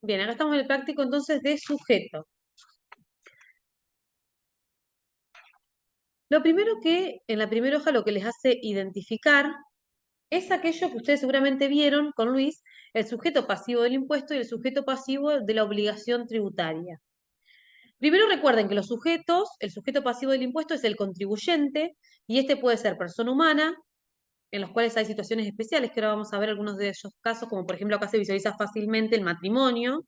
Bien, acá estamos en el práctico entonces de sujeto. Lo primero que en la primera hoja lo que les hace identificar es aquello que ustedes seguramente vieron con Luis, el sujeto pasivo del impuesto y el sujeto pasivo de la obligación tributaria. Primero recuerden que los sujetos, el sujeto pasivo del impuesto es el contribuyente y este puede ser persona humana, en los cuales hay situaciones especiales, que ahora vamos a ver algunos de esos casos, como por ejemplo acá se visualiza fácilmente el matrimonio,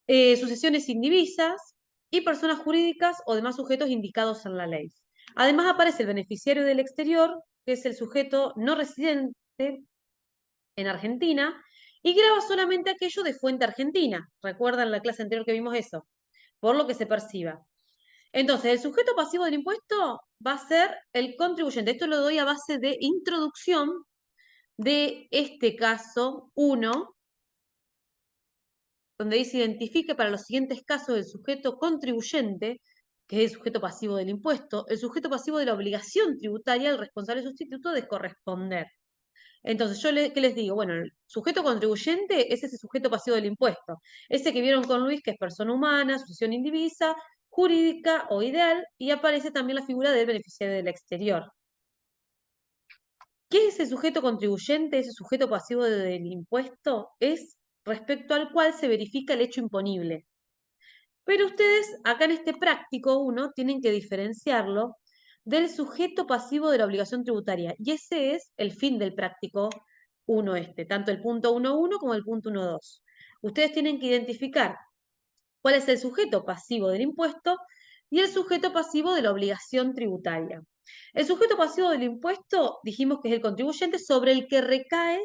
sucesiones indivisas y personas jurídicas o demás sujetos indicados en la ley. Además aparece el beneficiario del exterior, que es el sujeto no residente en Argentina y graba solamente aquello de fuente argentina. ¿Recuerdan la clase anterior que vimos eso? Por lo que se perciba. Entonces, el sujeto pasivo del impuesto va a ser el contribuyente. Esto lo doy a base de introducción de este caso 1, donde dice identifique para los siguientes casos el sujeto contribuyente, que es el sujeto pasivo del impuesto, el sujeto pasivo de la obligación tributaria, el responsable sustituto de corresponder. Entonces, ¿qué les digo? Bueno, el sujeto contribuyente es ese sujeto pasivo del impuesto. Ese que vieron con Luis, que es persona humana, sucesión indivisa, jurídica o ideal, y aparece también la figura del beneficiario del exterior. ¿Qué es ese sujeto contribuyente, ese sujeto pasivo del impuesto? Es respecto al cual se verifica el hecho imponible. Pero ustedes, acá en este práctico 1, tienen que diferenciarlo del sujeto pasivo de la obligación tributaria. Y ese es el fin del práctico 1 este, tanto el punto 1.1 como el punto 1.2. Ustedes tienen que identificar cuál es el sujeto pasivo del impuesto y el sujeto pasivo de la obligación tributaria. El sujeto pasivo del impuesto dijimos que es el contribuyente sobre el que recae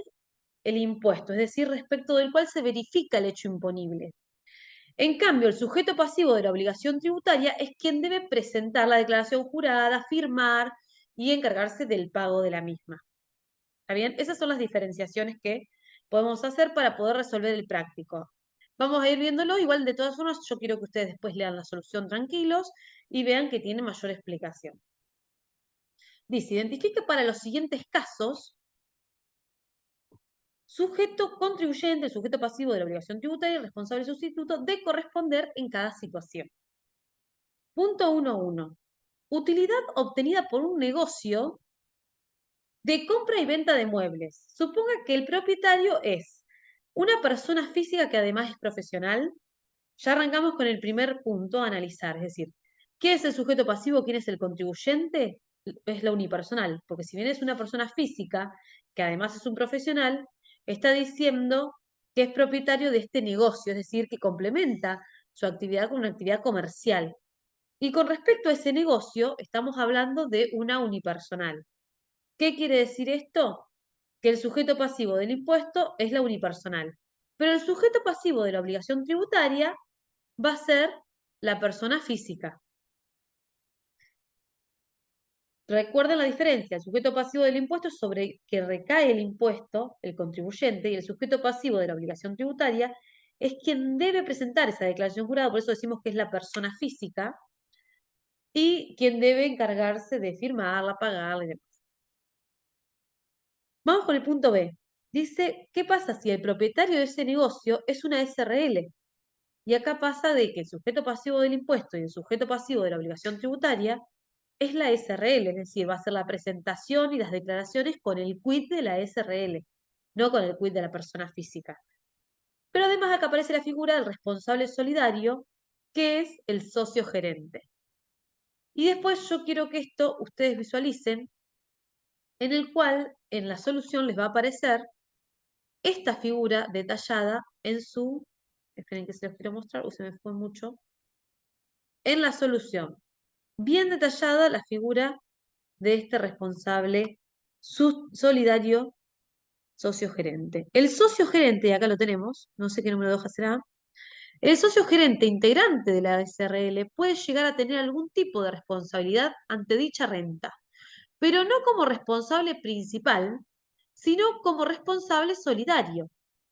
el impuesto, es decir, respecto del cual se verifica el hecho imponible. En cambio, el sujeto pasivo de la obligación tributaria es quien debe presentar la declaración jurada, firmar y encargarse del pago de la misma. ¿Está bien? Esas son las diferenciaciones que podemos hacer para poder resolver el práctico. Vamos a ir viéndolo, igual de todas formas yo quiero que ustedes después lean la solución tranquilos y vean que tiene mayor explicación. Dice, identifique para los siguientes casos sujeto contribuyente, sujeto pasivo de la obligación tributaria y responsable sustituto de corresponder en cada situación. Punto 1.1. Utilidad obtenida por un negocio de compra y venta de muebles. Suponga que el propietario es una persona física que además es profesional. Ya arrancamos con el primer punto a analizar, es decir, ¿qué es el sujeto pasivo? ¿Quién es el contribuyente? Es la unipersonal, porque si bien es una persona física que además es un profesional, está diciendo que es propietario de este negocio, es decir, que complementa su actividad con una actividad comercial. Y con respecto a ese negocio, estamos hablando de una unipersonal. ¿Qué quiere decir esto? Que el sujeto pasivo del impuesto es la unipersonal, pero el sujeto pasivo de la obligación tributaria va a ser la persona física. Recuerden la diferencia, el sujeto pasivo del impuesto es sobre el que recae el impuesto, el contribuyente, y el sujeto pasivo de la obligación tributaria es quien debe presentar esa declaración jurada, por eso decimos que es la persona física, y quien debe encargarse de firmarla, pagarla y demás. Vamos con el punto B. Dice, ¿qué pasa si el propietario de ese negocio es una SRL? Y acá pasa de que el sujeto pasivo del impuesto y el sujeto pasivo de la obligación tributaria es la SRL, es decir, va a ser la presentación y las declaraciones con el quid de la SRL, no con el quid de la persona física. Pero además acá aparece la figura del responsable solidario, que es el socio gerente. Y después yo quiero que esto ustedes visualicen, en el cual en la solución les va a aparecer esta figura detallada en su, esperen que se los quiero mostrar, o se me fue mucho, en la solución. Bien detallada la figura de este responsable solidario socio gerente. El socio gerente, acá lo tenemos, no sé qué número de hoja será, el socio gerente integrante de la SRL puede llegar a tener algún tipo de responsabilidad ante dicha renta, pero no como responsable principal, sino como responsable solidario,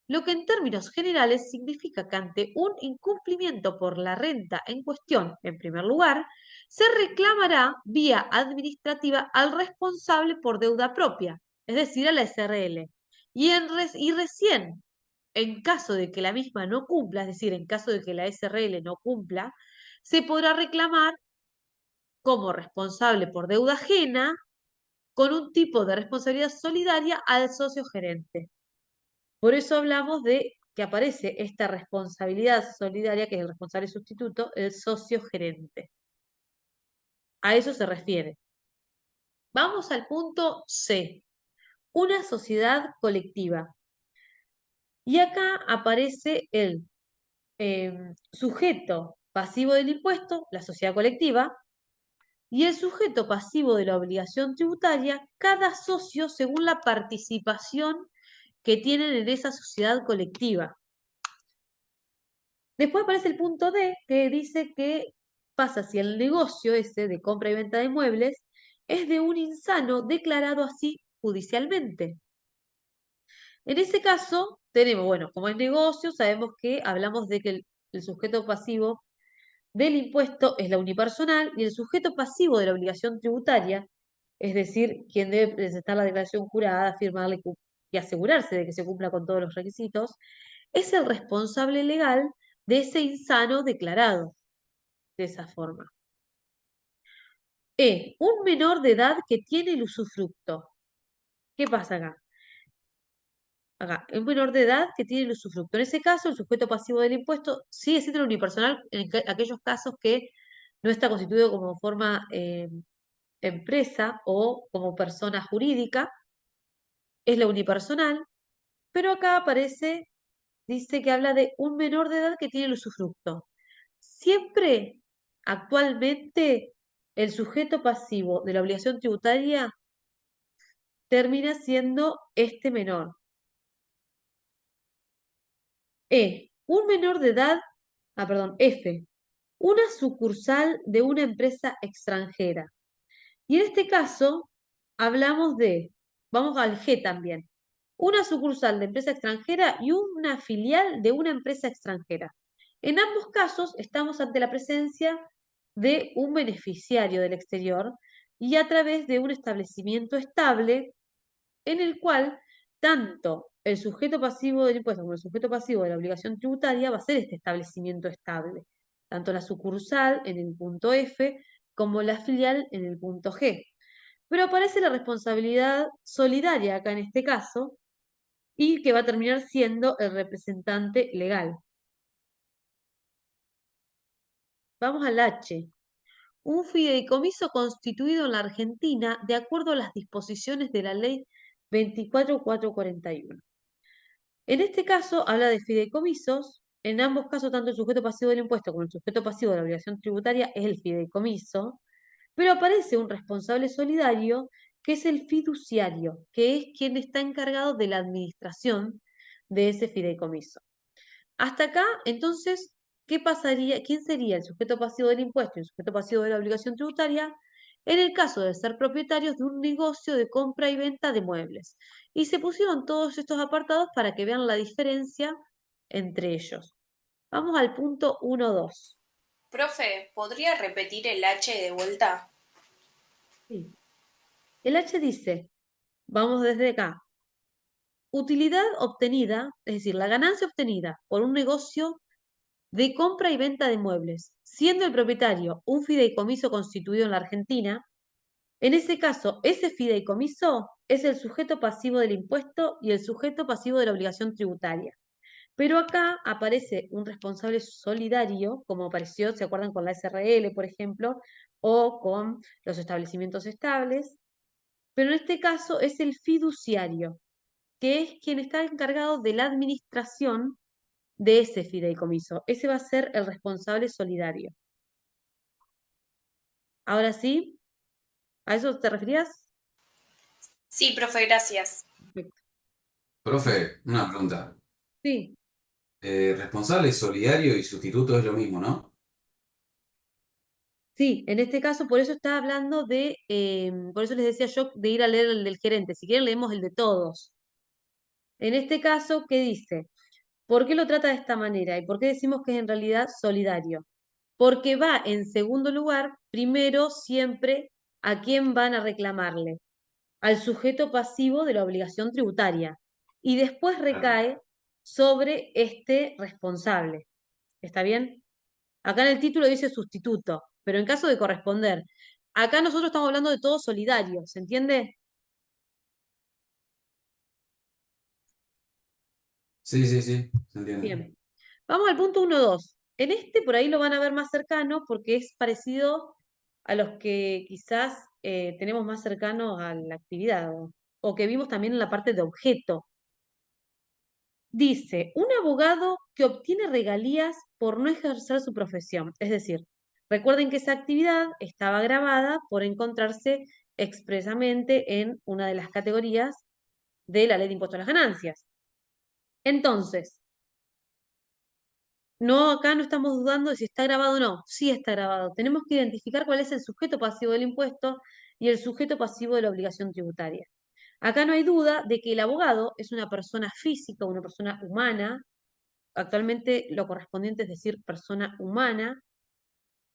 lo que en términos generales significa que ante un incumplimiento por la renta en cuestión, en primer lugar, se reclamará vía administrativa al responsable por deuda propia, es decir, a la SRL, y recién en caso de que la misma no cumpla, es decir, en caso de que la SRL no cumpla, se podrá reclamar como responsable por deuda ajena con un tipo de responsabilidad solidaria al socio gerente. Por eso hablamos de que aparece esta responsabilidad solidaria, que es el responsable sustituto, el socio gerente. A eso se refiere. Vamos al punto C, una sociedad colectiva. Y acá aparece el sujeto pasivo del impuesto, la sociedad colectiva, y el sujeto pasivo de la obligación tributaria, cada socio según la participación que tienen en esa sociedad colectiva. Después aparece el punto D, que dice que pasa si el negocio ese de compra y venta de muebles es de un insano declarado así judicialmente. En ese caso, tenemos, bueno, como es negocio, sabemos que hablamos de que el sujeto pasivo del impuesto es la unipersonal y el sujeto pasivo de la obligación tributaria, es decir, quien debe presentar la declaración jurada, firmarla y asegurarse de que se cumpla con todos los requisitos, es el responsable legal de ese insano declarado de esa forma. Un menor de edad que tiene el usufructo. ¿Qué pasa acá? Acá, un menor de edad que tiene el usufructo. En ese caso, el sujeto pasivo del impuesto sigue siendo el unipersonal en aquellos casos que no está constituido como forma empresa o como persona jurídica, es la unipersonal, pero acá aparece, dice que habla de un menor de edad que tiene el usufructo. Siempre, actualmente, el sujeto pasivo de la obligación tributaria termina siendo este menor. Un menor de edad, perdón, F, una sucursal de una empresa extranjera. Y en este caso, hablamos de, vamos al G también, una sucursal de empresa extranjera y una filial de una empresa extranjera. En ambos casos estamos ante la presencia de un beneficiario del exterior y a través de un establecimiento estable en el cual tanto el sujeto pasivo del impuesto como el sujeto pasivo de la obligación tributaria va a ser este establecimiento estable, tanto la sucursal en el punto F como la filial en el punto G. Pero aparece la responsabilidad solidaria acá en este caso y que va a terminar siendo el representante legal. Vamos al H. Un fideicomiso constituido en la Argentina de acuerdo a las disposiciones de la ley 24441. En este caso habla de fideicomisos. En ambos casos, tanto el sujeto pasivo del impuesto como el sujeto pasivo de la obligación tributaria es el fideicomiso, pero aparece un responsable solidario que es el fiduciario, que es quien está encargado de la administración de ese fideicomiso. Hasta acá, entonces, ¿qué pasaría? ¿Quién sería el sujeto pasivo del impuesto y el sujeto pasivo de la obligación tributaria? En el caso de ser propietarios de un negocio de compra y venta de muebles. Y se pusieron todos estos apartados para que vean la diferencia entre ellos. Vamos al punto 1.2. Profe, ¿podría repetir el H de vuelta? Sí. El H dice, vamos desde acá, utilidad obtenida, es decir, la ganancia obtenida por un negocio de compra y venta de muebles, siendo el propietario un fideicomiso constituido en la Argentina. En ese caso, ese fideicomiso es el sujeto pasivo del impuesto y el sujeto pasivo de la obligación tributaria. Pero acá aparece un responsable solidario, como apareció, ¿se acuerdan? Con la SRL, por ejemplo, o con los establecimientos estables. Pero en este caso es el fiduciario, que es quien está encargado de la administración de ese fideicomiso. Ese va a ser el responsable solidario. Ahora sí, ¿a eso te referías? Sí, profe, gracias. Perfecto. Profe, una pregunta. Sí, Responsable, solidario y sustituto es lo mismo, ¿no? sí, en este caso por eso estaba hablando de, por eso les decía yo de ir a leer el del gerente. Si quieren leemos el de todos. En este caso, ¿qué dice? ¿Por qué lo trata de esta manera? ¿Y por qué decimos que es en realidad solidario? Porque va en segundo lugar, primero siempre, ¿a quién van a reclamarle? Al sujeto pasivo de la obligación tributaria. Y después Claro. recae sobre este responsable. ¿Está bien? Acá en el título dice sustituto, pero en caso de corresponder, acá nosotros estamos hablando de todo solidario, ¿se entiende? Sí, sí, sí, se entiende. Bien. Vamos al punto 1.2. En este por ahí lo van a ver más cercano porque es parecido a los que quizás tenemos más cercanos a la actividad o que vimos también en la parte de objeto. Dice, un abogado que obtiene regalías por no ejercer su profesión. Es decir, recuerden que esa actividad estaba grabada por encontrarse expresamente en una de las categorías de la ley de impuestos a las ganancias. Entonces, no, acá no estamos dudando de si está grabado o no. Sí está grabado. Tenemos que identificar cuál es el sujeto pasivo del impuesto y el sujeto pasivo de la obligación tributaria. Acá no hay duda de que el abogado es una persona física, una persona humana. Actualmente lo correspondiente es decir persona humana.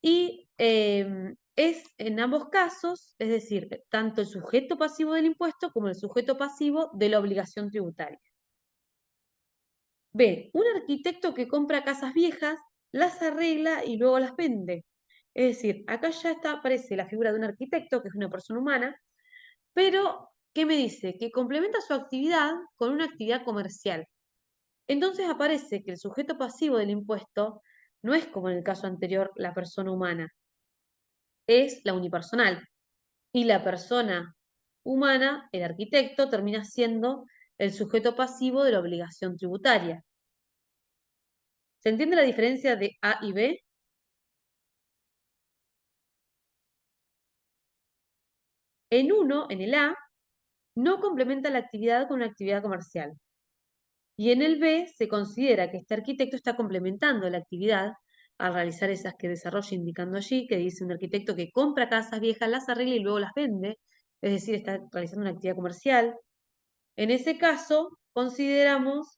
Y es en ambos casos, es decir, tanto el sujeto pasivo del impuesto como el sujeto pasivo de la obligación tributaria. B. Un arquitecto que compra casas viejas, las arregla y luego las vende. Es decir, acá ya aparece la figura de un arquitecto, que es una persona humana, pero ¿qué me dice? Que complementa su actividad con una actividad comercial. Entonces aparece que el sujeto pasivo del impuesto no es como en el caso anterior la persona humana, es la unipersonal. Y la persona humana, el arquitecto, termina siendo el sujeto pasivo de la obligación tributaria. ¿Se entiende la diferencia de A y B? En uno, en el A, no complementa la actividad con una actividad comercial. Y en el B se considera que este arquitecto está complementando la actividad al realizar esas que desarrolla indicando allí, que dice un arquitecto que compra casas viejas, las arregla y luego las vende, es decir, está realizando una actividad comercial. En ese caso,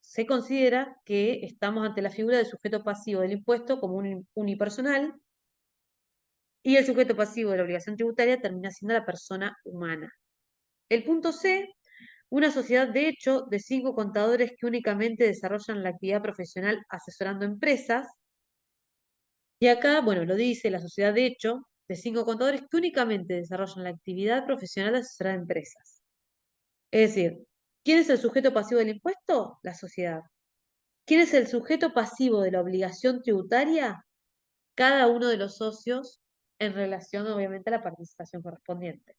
se considera que estamos ante la figura del sujeto pasivo del impuesto como un unipersonal y el sujeto pasivo de la obligación tributaria termina siendo la persona humana. El punto C, una sociedad de hecho de 5 contadores que únicamente desarrollan la actividad profesional asesorando empresas. Y acá, bueno, lo dice la sociedad de hecho de 5 contadores que únicamente desarrollan la actividad profesional de asesorar empresas. Es decir, ¿quién es el sujeto pasivo del impuesto? La sociedad. ¿Quién es el sujeto pasivo de la obligación tributaria? Cada uno de los socios en relación, obviamente, a la participación correspondiente.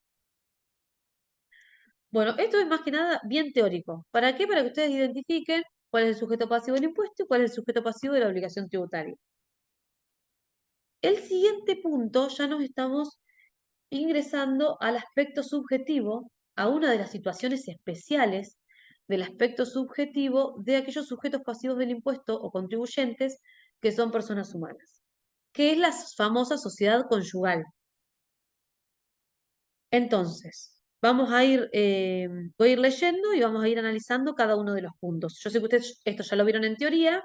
Bueno, esto es más que nada bien teórico. ¿Para qué? Para que ustedes identifiquen cuál es el sujeto pasivo del impuesto y cuál es el sujeto pasivo de la obligación tributaria. El siguiente punto ya nos estamos ingresando al aspecto subjetivo, a una de las situaciones especiales del aspecto subjetivo de aquellos sujetos pasivos del impuesto o contribuyentes que son personas humanas, que es la famosa sociedad conyugal. Entonces, voy a ir leyendo y vamos a ir analizando cada uno de los puntos. Yo sé que ustedes esto ya lo vieron en teoría,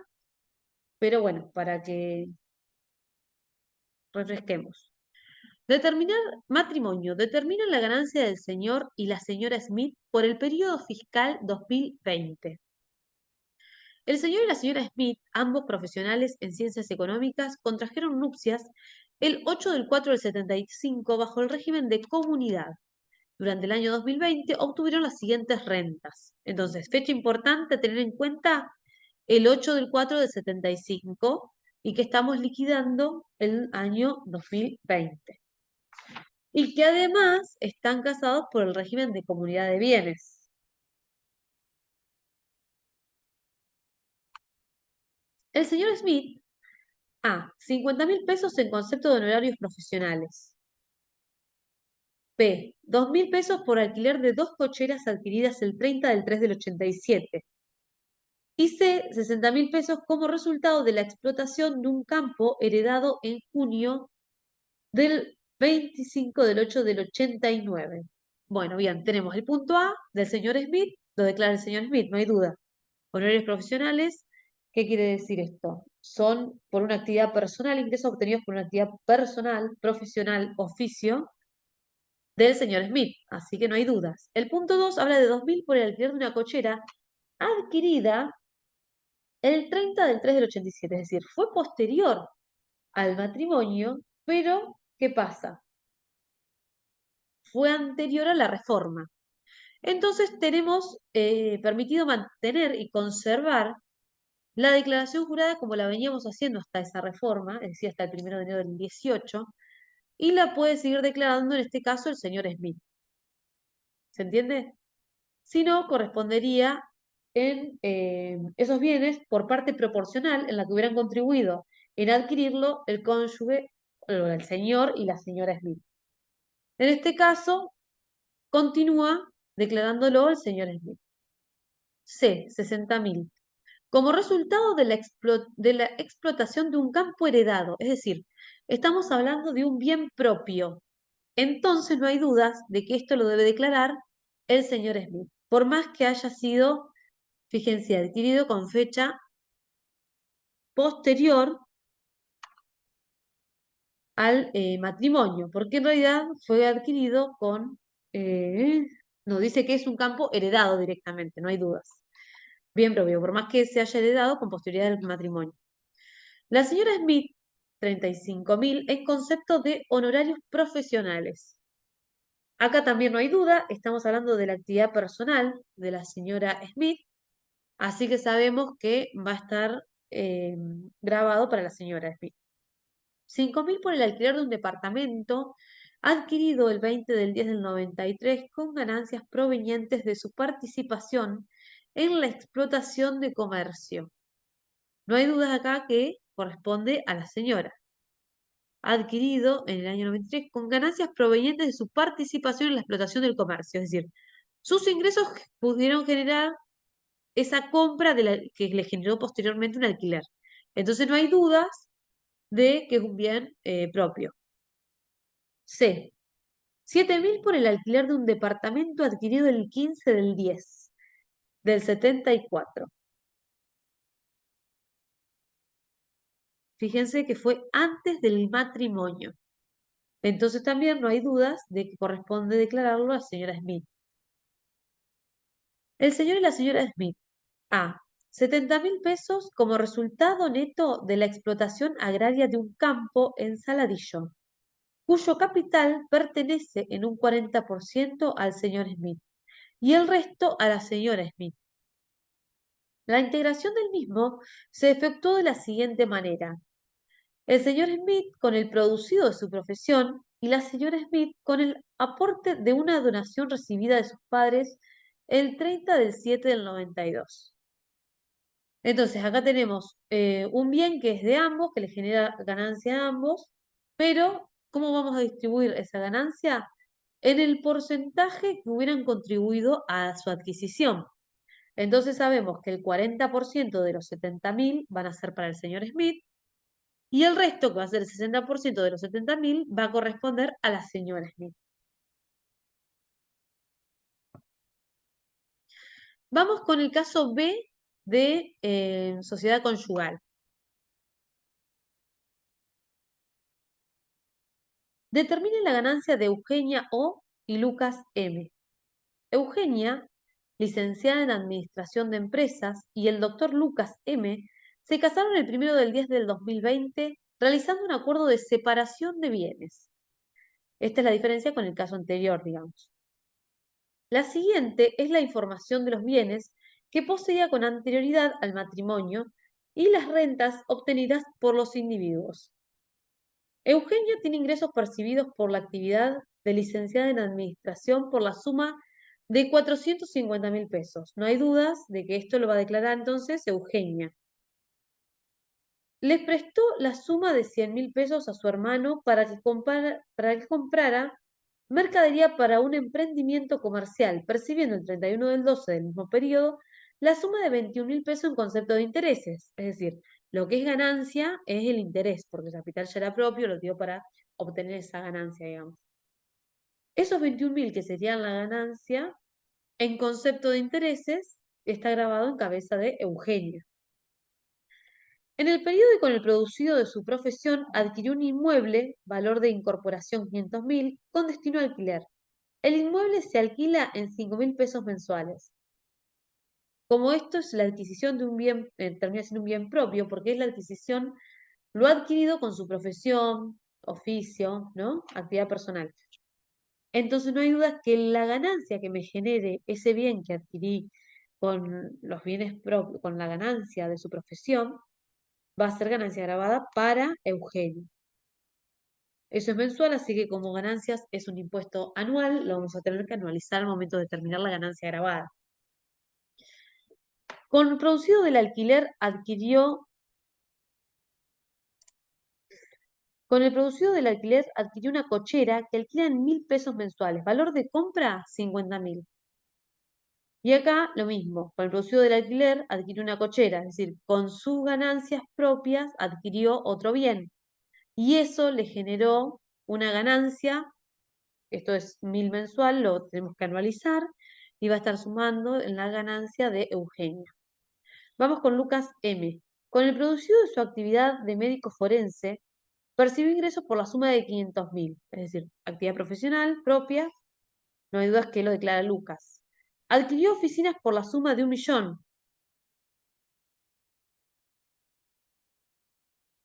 pero bueno, para que refresquemos. Determinar matrimonio. Determina la ganancia del señor y la señora Smith por el periodo fiscal 2020. El señor y la señora Smith, ambos profesionales en ciencias económicas, contrajeron nupcias el 8 del 4 del 75 bajo el régimen de comunidad. Durante el año 2020 obtuvieron las siguientes rentas. Entonces, fecha importante a tener en cuenta el 8 del 4 del 75 y que estamos liquidando el año 2020. Y que además están casados por el régimen de comunidad de bienes. El señor Smith, A, 50.000 pesos en concepto de honorarios profesionales. B, 2.000 pesos por alquiler de 2 cocheras adquiridas el 30 del 3 del 87. Y C, 60.000 pesos como resultado de la explotación de un campo heredado en junio del 25 del 8 del 89. Bueno, bien, tenemos el punto A del señor Smith, lo declara el señor Smith, no hay duda. Honorarios profesionales, ¿qué quiere decir esto? Son por una actividad personal, ingresos obtenidos por una actividad personal, profesional, oficio del señor Smith, así que no hay dudas. El punto 2 habla de 2.000 por el alquiler de una cochera adquirida el 30 del 3 del 87, es decir, fue posterior al matrimonio, pero ¿qué pasa? Fue anterior a la reforma. Entonces tenemos permitido mantener y conservar la declaración jurada como la veníamos haciendo hasta esa reforma, es decir, hasta el 1 de enero del 18, y la puede seguir declarando en este caso el señor Smith. ¿Se entiende? Si no, correspondería en esos bienes por parte proporcional en la que hubieran contribuido en adquirirlo el cónyuge, o el señor y la señora Smith. En este caso, continúa declarándolo el señor Smith. C. 60.000. Como resultado de la explotación de un campo heredado, es decir, estamos hablando de un bien propio. Entonces no hay dudas de que esto lo debe declarar el señor Smith, por más que haya sido, fíjense, adquirido con fecha posterior al matrimonio, porque en realidad fue adquirido con, nos dice que es un campo heredado directamente, no hay dudas. Bien propio, por más que se haya heredado con posterioridad del matrimonio. La señora Smith, 35.000, en concepto de honorarios profesionales. Acá también no hay duda, estamos hablando de la actividad personal de la señora Smith, así que sabemos que va a estar grabado para la señora Smith. 5.000 por el alquiler de un departamento adquirido el 20 del 10 del 93 con ganancias provenientes de su participación en la explotación de comercio. No hay dudas acá que corresponde a la señora. Adquirido en el año 93 con ganancias provenientes de su participación en la explotación del comercio. Es decir, sus ingresos pudieron generar esa compra que le generó posteriormente un alquiler. Entonces no hay dudas de que es un bien propio. C. 7.000 por el alquiler de un departamento adquirido el 15 del 10 del 74. Fíjense que fue antes del matrimonio. Entonces también no hay dudas de que corresponde declararlo a la señora Smith. El señor y la señora Smith. A. 70.000 pesos como resultado neto de la explotación agraria de un campo en Saladillo, cuyo capital pertenece en un 40% al señor Smith y el resto a la señora Smith. La integración del mismo se efectuó de la siguiente manera. El señor Smith con el producido de su profesión y la señora Smith con el aporte de una donación recibida de sus padres el 30 del 7 del 92. Entonces, acá tenemos un bien que es de ambos, que le genera ganancia a ambos, pero ¿cómo vamos a distribuir esa ganancia? En el porcentaje que hubieran contribuido a su adquisición. Entonces sabemos que el 40% de los 70.000 van a ser para el señor Smith y el resto, que va a ser el 60% de los 70.000, va a corresponder a la señora Smith. Vamos con el caso B de sociedad conyugal. Determine la ganancia de Eugenia O y Lucas M. Eugenia, licenciada en Administración de Empresas, y el doctor Lucas M. se casaron el 1 del 10 del 2020 realizando un acuerdo de separación de bienes. Esta es la diferencia con el caso anterior, digamos. La siguiente es la información de los bienes que poseía con anterioridad al matrimonio y las rentas obtenidas por los individuos. Eugenia tiene ingresos percibidos por la actividad de licenciada en Administración por la suma de 450.000 pesos. No hay dudas de que esto lo va a declarar entonces Eugenia. Les prestó la suma de 100.000 pesos a su hermano para que comprara mercadería para un emprendimiento comercial, percibiendo el 31 del 12 del mismo periodo la suma de 21.000 pesos en concepto de intereses. Es decir, lo que es ganancia es el interés, porque el capital ya era propio, lo dio para obtener esa ganancia, digamos. Esos 21.000 que serían la ganancia, en concepto de intereses, está grabado en cabeza de Eugenia. En el periodo y con el producido de su profesión, adquirió un inmueble, valor de incorporación 500.000, con destino a alquiler. El inmueble se alquila en 5.000 pesos mensuales. como esto es la adquisición de un bien, termina siendo un bien propio, porque es la adquisición, lo ha adquirido con su profesión, oficio, ¿no? Actividad personal. Entonces no hay duda que la ganancia que me genere ese bien que adquirí con los bienes propios, con la ganancia de su profesión, va a ser ganancia grabada para Eugenio. Eso es mensual, así que como ganancias es un impuesto anual, lo vamos a tener que anualizar al momento de determinar la ganancia grabada. Con el producido del alquiler con el producido del alquiler adquirió una cochera que alquila en 1.000 pesos mensuales. Valor de compra, 50.000. Y acá lo mismo, con el producido del alquiler adquirió una cochera, es decir, con sus ganancias propias adquirió otro bien. Y eso le generó una ganancia, esto es 1.000 mensual, lo tenemos que anualizar, y va a estar sumando en la ganancia de Eugenia. Vamos con Lucas M. Con el producido de su actividad de médico forense, percibió ingresos por la suma de 500.000, es decir, actividad profesional propia, no hay dudas que lo declara Lucas. Adquirió oficinas por la suma de 1.000.000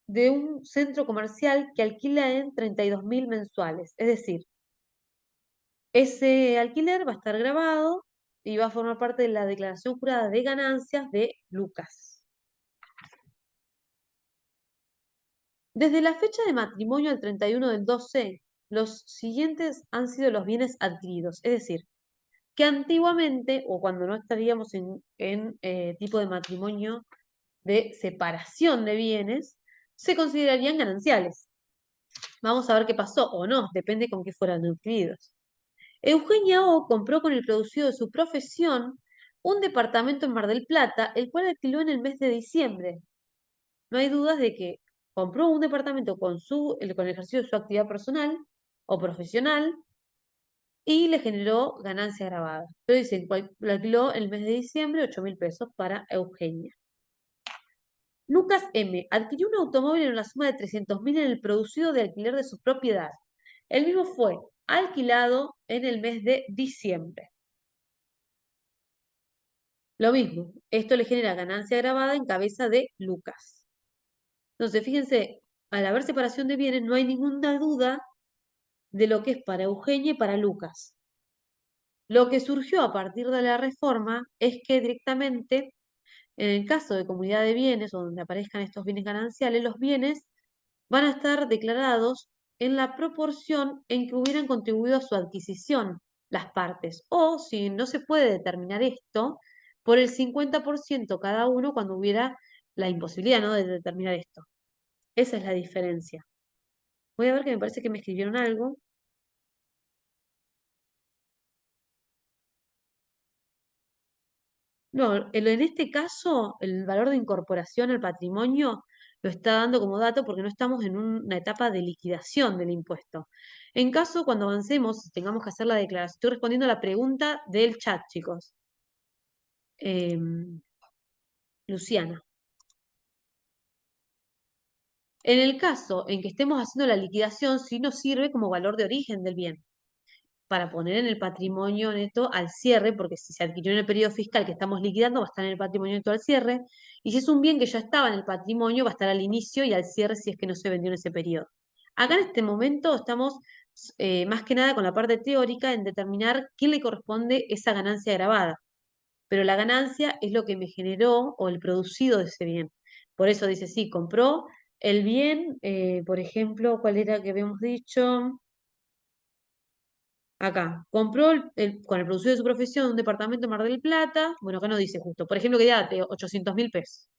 de un centro comercial que alquila en 32.000 mensuales. Es decir, ese alquiler va a estar grabado y va a formar parte de la declaración jurada de ganancias de Lucas. Desde la fecha de matrimonio al 31 del 12, los siguientes han sido los bienes adquiridos. Es decir, que antiguamente, o cuando no estaríamos en tipo de matrimonio de separación de bienes, se considerarían gananciales. Vamos a ver qué pasó o no, depende con qué fueran adquiridos. Eugenia O compró con el producido de su profesión un departamento en Mar del Plata, el cual alquiló en el mes de diciembre. No hay dudas de que compró un departamento con el ejercicio de su actividad personal o profesional y le generó ganancia grabada. Pero dicen, lo alquiló el mes de diciembre, 8.000 pesos para Eugenia. Lucas M. adquirió un automóvil en una suma de 300.000 en el producido de alquiler de su propiedad. El mismo fue alquilado en el mes de diciembre. Lo mismo, esto le genera ganancia grabada en cabeza de Lucas. Entonces, fíjense, al haber separación de bienes, no hay ninguna duda de lo que es para Eugenia y para Lucas. Lo que surgió a partir de la reforma es que directamente, en el caso de comunidad de bienes o donde aparezcan estos bienes gananciales, los bienes van a estar declarados en la proporción en que hubieran contribuido a su adquisición las partes. O, si no se puede determinar esto, por el 50% cada uno cuando hubiera la imposibilidad, ¿no?, de determinar esto. Esa es la diferencia. Voy a ver que me parece que me escribieron algo. No, en este caso, el valor de incorporación al patrimonio lo está dando como dato porque no estamos en una etapa de liquidación del impuesto. En caso, cuando avancemos, tengamos que hacer la declaración. Estoy respondiendo a la pregunta del chat, chicos. Luciana. En el caso en que estemos haciendo la liquidación, sí nos sirve como valor de origen del bien, para poner en el patrimonio neto al cierre, porque si se adquirió en el periodo fiscal que estamos liquidando, va a estar en el patrimonio neto al cierre, y si es un bien que ya estaba en el patrimonio, va a estar al inicio y al cierre si es que no se vendió en ese periodo. Acá en este momento estamos más que nada con la parte teórica en determinar quién le corresponde esa ganancia grabada, pero la ganancia es lo que me generó o el producido de ese bien. Por eso dice, sí, compró el bien, por ejemplo, ¿cuál era que habíamos dicho? Acá, compró con el producido de su profesión un departamento en Mar del Plata. Bueno, acá no dice justo. Por ejemplo, que diga de 800.000 pesos.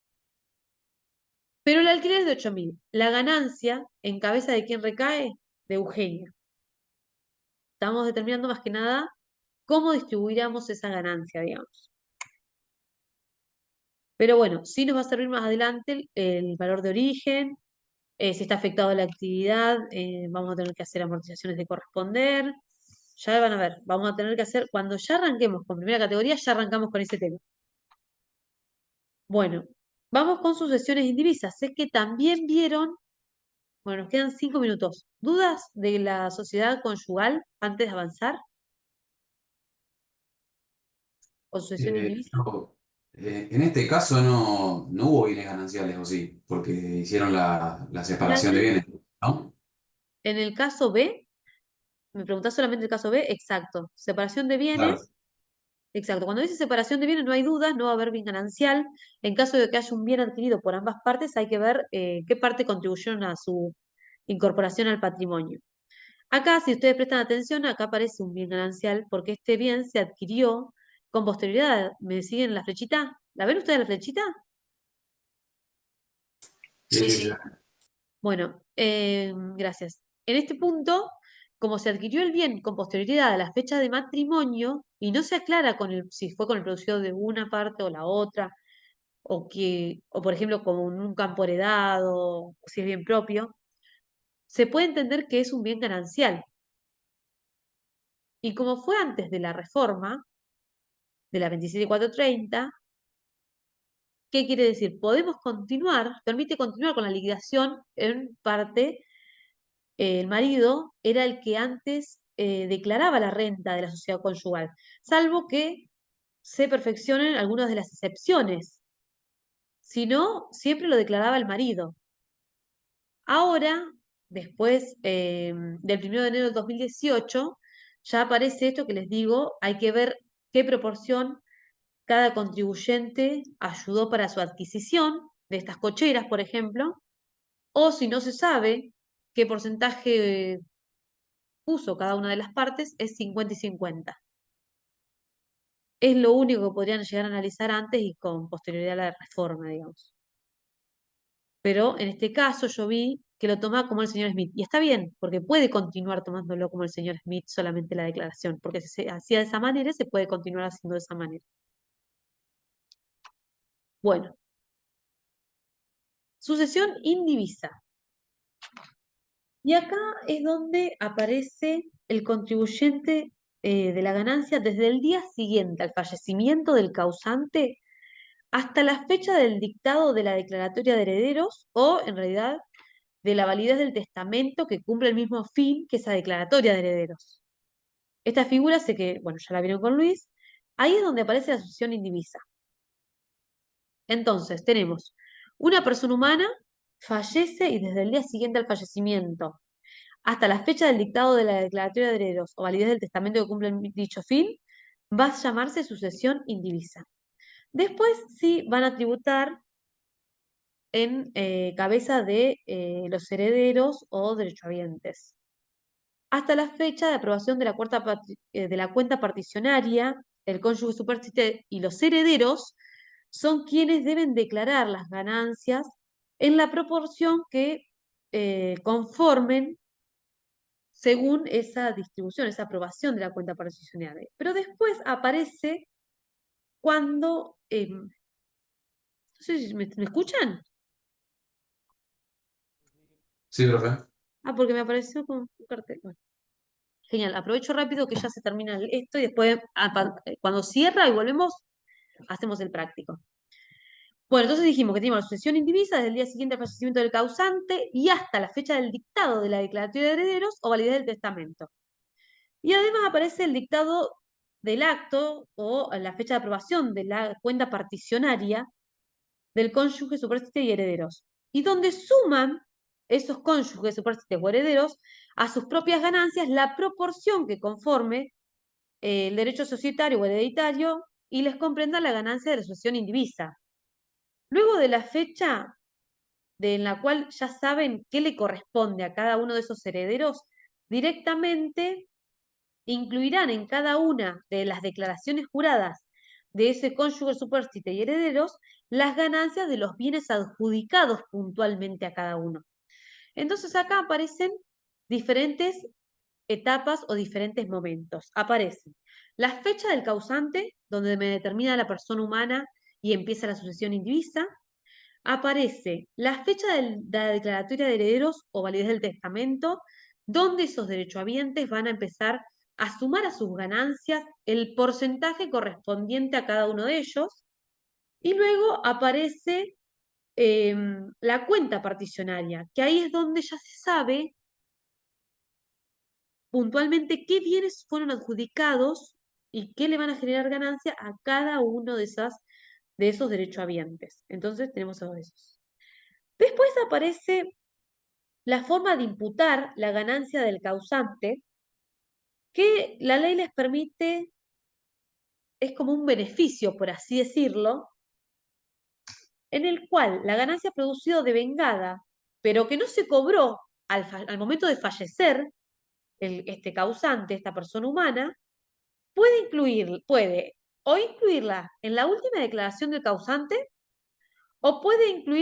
Pero el alquiler es de 8.000. La ganancia, ¿en cabeza de quién recae? De Eugenia. Estamos determinando más que nada cómo distribuiríamos esa ganancia, digamos. Pero bueno, sí nos va a servir más adelante el valor de origen, si está afectado la actividad, vamos a tener que hacer amortizaciones de corresponder. Ya van a ver, vamos a tener que hacer, cuando ya arranquemos con primera categoría, ya arrancamos con ese tema. Bueno, vamos con sucesiones indivisas. Sé que también vieron, bueno, nos quedan 5 minutos. ¿Dudas de la sociedad conyugal antes de avanzar? ¿O sucesión indivisa? No, En este caso no hubo bienes gananciales, ¿o sí? Porque hicieron la La separación de gran- bienes, ¿no? En el caso B, me preguntás solamente el caso B, exacto. Separación de Claro. bienes, exacto. Cuando dice separación de bienes no hay dudas, no va a haber bien ganancial. En caso de que haya un bien adquirido por ambas partes, hay que ver qué parte contribuyeron a su incorporación al patrimonio. Acá, si ustedes prestan atención, acá aparece un bien ganancial porque este bien se adquirió con posterioridad. ¿Me siguen la flechita? ¿La ven ustedes la flechita? Sí, Sí, sí, sí. sí. Bueno, gracias. En este punto, como se adquirió el bien con posterioridad a la fecha de matrimonio y no se aclara si fue con el producido de una parte o la otra, o por ejemplo, como en un campo heredado, o si es bien propio, se puede entender que es un bien ganancial. Y como fue antes de la reforma, de la 27430, ¿qué quiere decir? Podemos continuar, permite continuar con la liquidación en parte. El marido era el que antes declaraba la renta de la sociedad conyugal, salvo que se perfeccionen algunas de las excepciones. Si no, siempre lo declaraba el marido. Ahora, después del 1 de enero del 2018, ya aparece esto que les digo, hay que ver qué proporción cada contribuyente ayudó para su adquisición de estas cocheras, por ejemplo, o si no se sabe qué porcentaje puso cada una de las partes, es 50 y 50. Es lo único que podrían llegar a analizar antes y con posterioridad a la reforma, digamos. Pero en este caso yo vi que lo toma como el señor Smith. Y está bien, porque puede continuar tomándolo como el señor Smith solamente la declaración, porque si se hacía de esa manera, se puede continuar haciendo de esa manera. Bueno, sucesión indivisa. Y acá es donde aparece el contribuyente de la ganancia desde el día siguiente al fallecimiento del causante hasta la fecha del dictado de la declaratoria de herederos o, en realidad, de la validez del testamento que cumple el mismo fin que esa declaratoria de herederos. Esta figura sé que, bueno, ya la vieron con Luis, ahí es donde aparece la sucesión indivisa. Entonces, tenemos una persona humana fallece y desde el día siguiente al fallecimiento hasta la fecha del dictado de la declaratoria de herederos o validez del testamento que cumple dicho fin, va a llamarse sucesión indivisa. Después sí van a tributar en cabeza de los herederos o derechohabientes. Hasta la fecha de aprobación de de la cuenta particionaria, el cónyuge superstite y los herederos son quienes deben declarar las ganancias en la proporción que conformen según esa distribución, esa aprobación de la cuenta particionaria. Pero después aparece cuando, no sé si me escuchan. Sí, profe. Ah, porque me apareció con un cartel. Bueno, genial, aprovecho rápido que ya se termina esto y después, cuando cierra y volvemos, hacemos el práctico. Bueno, entonces dijimos que teníamos la sucesión indivisa desde el día siguiente al fallecimiento del causante y hasta la fecha del dictado de la declaratoria de herederos o validez del testamento. Y además aparece el dictado del acto o la fecha de aprobación de la cuenta particionaria del cónyuge superstite y herederos. Y donde suman esos cónyuges superstites o herederos a sus propias ganancias la proporción que conforme el derecho societario o hereditario y les comprenda la ganancia de la sucesión indivisa. Luego de la fecha en la cual ya saben qué le corresponde a cada uno de esos herederos, directamente incluirán en cada una de las declaraciones juradas de ese cónyuge superstite y herederos las ganancias de los bienes adjudicados puntualmente a cada uno. Entonces acá aparecen diferentes etapas o diferentes momentos. Aparece la fecha del causante, donde me determina la persona humana y empieza la sucesión indivisa. Aparece la fecha de la declaratoria de herederos o validez del testamento, donde esos derechohabientes van a empezar a sumar a sus ganancias el porcentaje correspondiente a cada uno de ellos. Y luego aparece la cuenta particionaria, que ahí es donde ya se sabe puntualmente qué bienes fueron adjudicados y qué le van a generar ganancia a cada uno de esas de esos derechohabientes. Entonces tenemos a esos. Después aparece la forma de imputar la ganancia del causante, que la ley les permite, es como un beneficio, por así decirlo, en el cual la ganancia producida o devengada, pero que no se cobró al momento de fallecer este causante, esta persona humana, puede o incluirla en la última declaración del causante o puede incluir